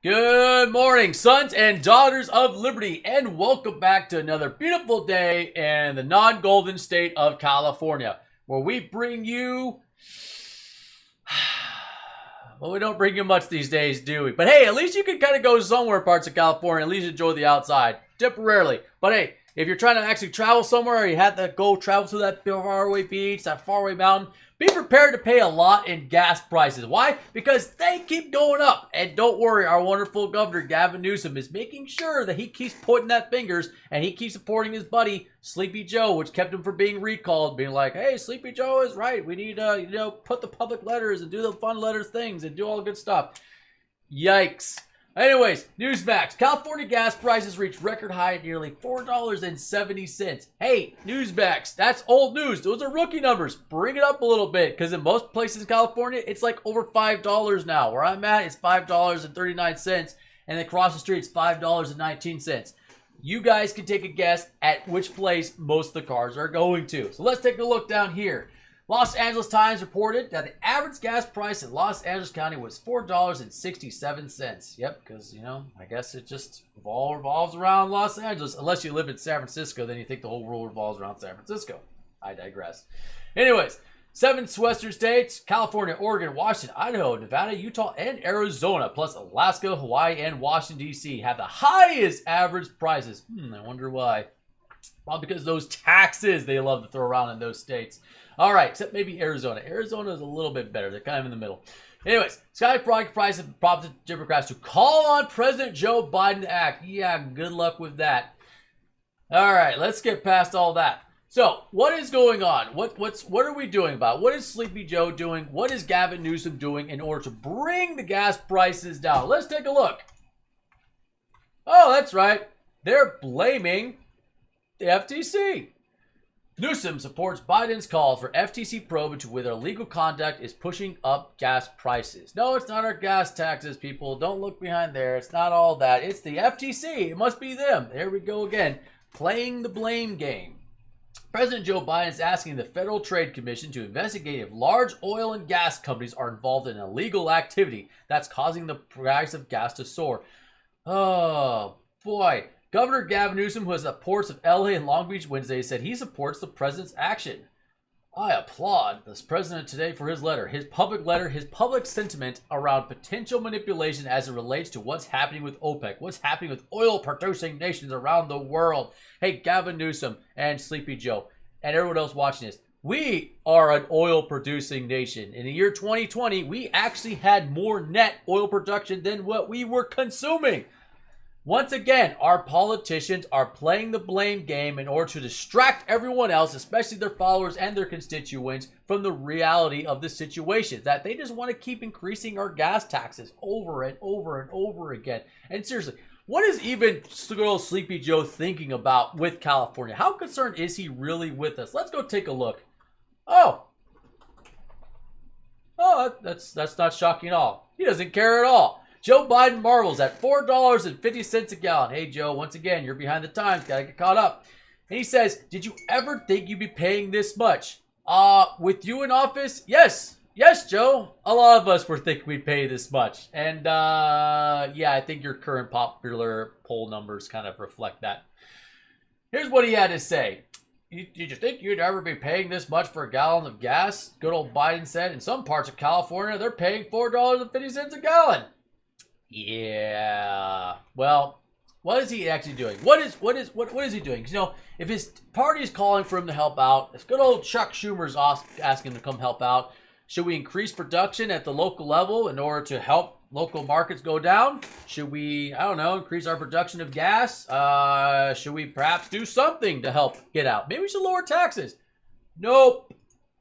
Good morning, sons and daughters of liberty, and welcome back to another beautiful day in the non-golden state of California, where we bring you... Well, we don't bring you much these days, do we? But hey, at least you can kind of go somewhere in parts of California, at least enjoy the outside, temporarily. But hey, if you're trying to actually travel somewhere, or you have to go travel to that faraway beach, that faraway mountain, be prepared to pay a lot in gas prices. Why? Because they keep going up. And don't worry, our wonderful governor, Gavin Newsom, is making sure that he keeps pointing that fingers and he keeps supporting his buddy, Sleepy Joe, which kept him from being recalled, being like, hey, Sleepy Joe is right. We need to, put the public letters and do the fun letters things and do all the good stuff. Yikes. Anyways, Newsmax. California gas prices reached record high at nearly $4.70. Hey, Newsmax, that's old news. Those are rookie numbers. Bring it up a little bit, because in most places in California, it's like over $5 now. Where I'm at, it's $5.39, and across the street, it's $5.19. You guys can take a guess at which place most of the cars are going to. So let's take a look down here. Los Angeles Times reported that the average gas price in Los Angeles County was $4.67. Yep, because, I guess it just all revolves around Los Angeles. Unless you live in San Francisco, then you think the whole world revolves around San Francisco. I digress. Anyways, 7 western states, California, Oregon, Washington, Idaho, Nevada, Utah, and Arizona, plus Alaska, Hawaii, and Washington, D.C. have the highest average prices. I wonder why. Well, because those taxes they love to throw around in those states. All right, except maybe Arizona. Arizona is a little bit better. They're kind of in the middle. Anyways, skyrocket prices have prompted Democrats to call on President Joe Biden to act. Yeah, good luck with that. All right, let's get past all that. So, what is going on? What are we doing about it? What is Sleepy Joe doing? What is Gavin Newsom doing in order to bring the gas prices down? Let's take a look. Oh, that's right. They're blaming the FTC. Newsom supports Biden's call for FTC probe into whether illegal conduct is pushing up gas prices. No, it's not our gas taxes, people. Don't look behind there. It's not all that. It's the FTC. It must be them. There we go again, playing the blame game. President Joe Biden is asking the Federal Trade Commission to investigate if large oil and gas companies are involved in illegal activity that's causing the price of gas to soar. Oh, boy. Governor Gavin Newsom, who was at ports of LA and Long Beach Wednesday, said he supports the president's action. I applaud this president today for his letter, his public sentiment around potential manipulation as it relates to what's happening with OPEC, what's happening with oil-producing nations around the world. Hey, Gavin Newsom and Sleepy Joe and everyone else watching this, we are an oil-producing nation. In the year 2020, we actually had more net oil production than what we were consuming. Once again, our politicians are playing the blame game in order to distract everyone else, especially their followers and their constituents, from the reality of the situation. That they just want to keep increasing our gas taxes over and over and over again. And seriously, what is even good old Sleepy Joe thinking about with California? How concerned is he really with us? Let's go take a look. Oh, that's not shocking at all. He doesn't care at all. Joe Biden marvels at $4.50 a gallon. Hey, Joe, once again, you're behind the times. Got to get caught up. And he says, did you ever think you'd be paying this much? With you in office? Yes. Yes, Joe. A lot of us were thinking we'd pay this much. And, yeah, I think your current popular poll numbers kind of reflect that. Here's what he had to say. Did you think you'd ever be paying this much for a gallon of gas? Good old Biden said, in some parts of California, they're paying $4.50 a gallon. Yeah. Well, what is he actually doing? What is he doing? If his party is calling for him to help out, if good old Chuck Schumer's asking him to come help out, should we increase production at the local level in order to help local markets go down? Should we, increase our production of gas? Should we perhaps do something to help get out? Maybe we should lower taxes. Nope.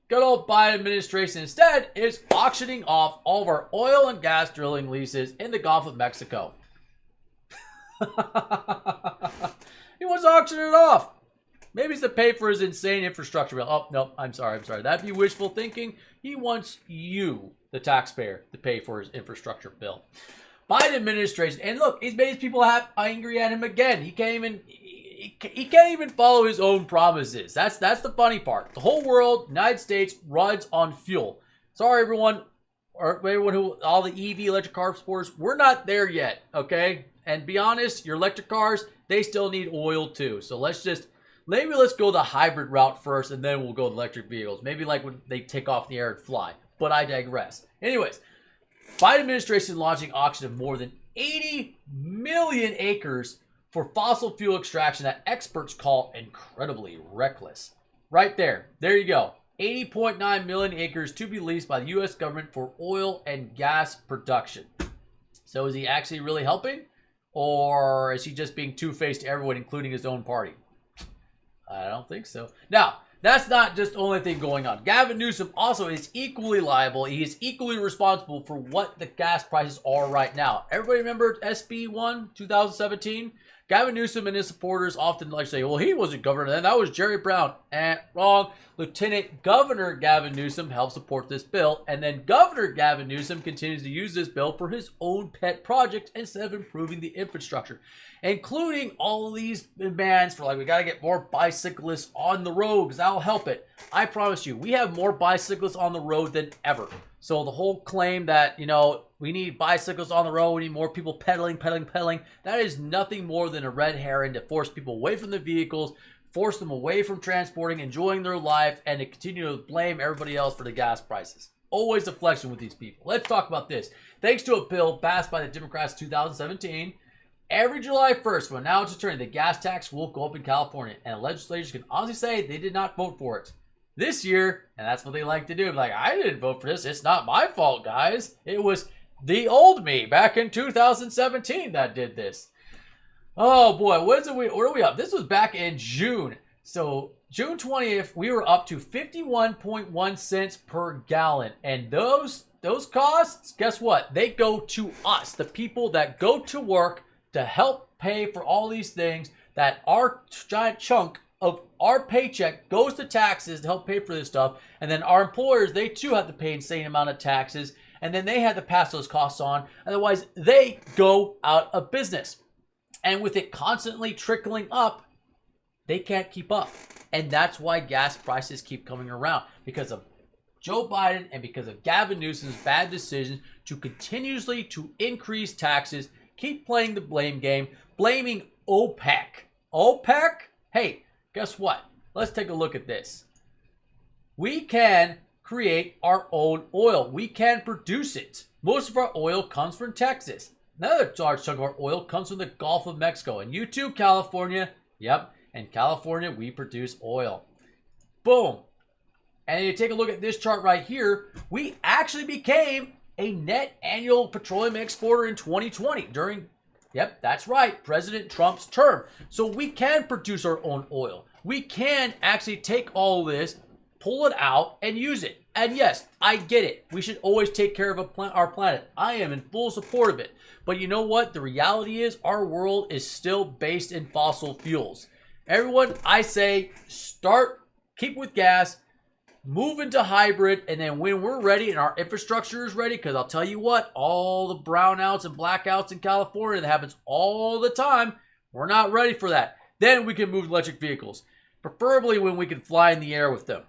Good old Biden administration instead is auctioning off all of our oil and gas drilling leases in the Gulf of Mexico. He wants to auction it off. Maybe it's to pay for his insane infrastructure bill. Oh, no, I'm sorry. That'd be wishful thinking. He wants you, the taxpayer, to pay for his infrastructure bill. Biden administration, and look, he's made his people angry at him again. He can't even follow his own promises. That's the funny part. The whole world, United States, runs on fuel. Sorry, everyone. or everyone who, all the EV electric car supporters, we're not there yet, okay? And be honest, your electric cars, they still need oil too. So maybe let's go the hybrid route first, and then we'll go to electric vehicles. Maybe like when they take off in the air and fly. But I digress. Anyways, Biden administration launching auction of more than 80 million acres for fossil fuel extraction that experts call incredibly reckless. Right there. There you go. 80.9 million acres to be leased by the U.S. government for oil and gas production. So is he actually really helping? Or is he just being two-faced to everyone, including his own party? I don't think so. Now, that's not just the only thing going on. Gavin Newsom also is equally liable. He is equally responsible for what the gas prices are right now. Everybody remember SB 1, 2017? Gavin Newsom and his supporters often like to say, well, he wasn't governor then. That was Jerry Brown. Wrong. Lieutenant Governor Gavin Newsom helped support this bill. And then Governor Gavin Newsom continues to use this bill for his own pet project instead of improving the infrastructure, including all of these demands for, like, we got to get more bicyclists on the road because that'll help it. I promise you, we have more bicyclists on the road than ever. So the whole claim that, you know, we need bicycles on the road, we need more people pedaling, that is nothing more than a red herring to force people away from the vehicles, force them away from transporting, enjoying their life, and to continue to blame everybody else for the gas prices. Always deflection with these people. Let's talk about this. Thanks to a bill passed by the Democrats in 2017, every July 1st, from now to turn, the gas tax will go up in California, and legislators can honestly say they did not vote for it. This year, and that's what they like to do, like, I didn't vote for this. It's not my fault, guys. It was the old me back in 2017 that did this. Oh boy, what are we up? This was back in June. So June 20th, we were up to 51.1 cents per gallon. And those costs, guess what? They go to us, the people that go to work to help pay for all these things, that our giant chunk of our paycheck goes to taxes to help pay for this stuff. And then our employers, they too have to pay an insane amount of taxes. And then they had to pass those costs on. Otherwise, they go out of business. And with it constantly trickling up, they can't keep up. And that's why gas prices keep coming around. Because of Joe Biden and because of Gavin Newsom's bad decisions to continuously to increase taxes, keep playing the blame game, blaming OPEC. OPEC? Hey, guess what? Let's take a look at this. We can create our own oil. We can produce it. Most of our oil comes from Texas. Another large chunk of our oil comes from the Gulf of Mexico. And you too, California. Yep. In California, we produce oil. Boom. And you take a look at this chart right here. We actually became a net annual petroleum exporter in 2020 during, yep, that's right, President Trump's term. So we can produce our own oil. We can actually take all this, pull it out, and use it. And yes, I get it. We should always take care of our planet. I am in full support of it. But you know what? The reality is our world is still based in fossil fuels. Everyone, I say, keep with gas, move into hybrid, and then when we're ready and our infrastructure is ready, because I'll tell you what, all the brownouts and blackouts in California, that happens all the time, we're not ready for that. Then we can move electric vehicles, preferably when we can fly in the air with them.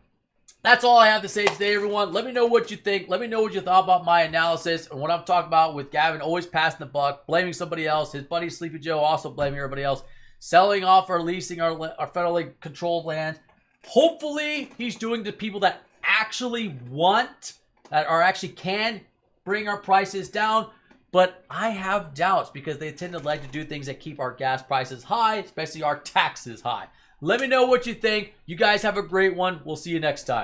That's all I have to say today, everyone. Let me know what you think. Let me know what you thought about my analysis and what I'm talking about with Gavin always passing the buck, blaming somebody else. His buddy Sleepy Joe also blaming everybody else. Selling off or leasing our federally controlled land. Hopefully, he's doing to people that actually want, that are actually can bring our prices down. But I have doubts because they tend to like to do things that keep our gas prices high, especially our taxes high. Let me know what you think. You guys have a great one. We'll see you next time.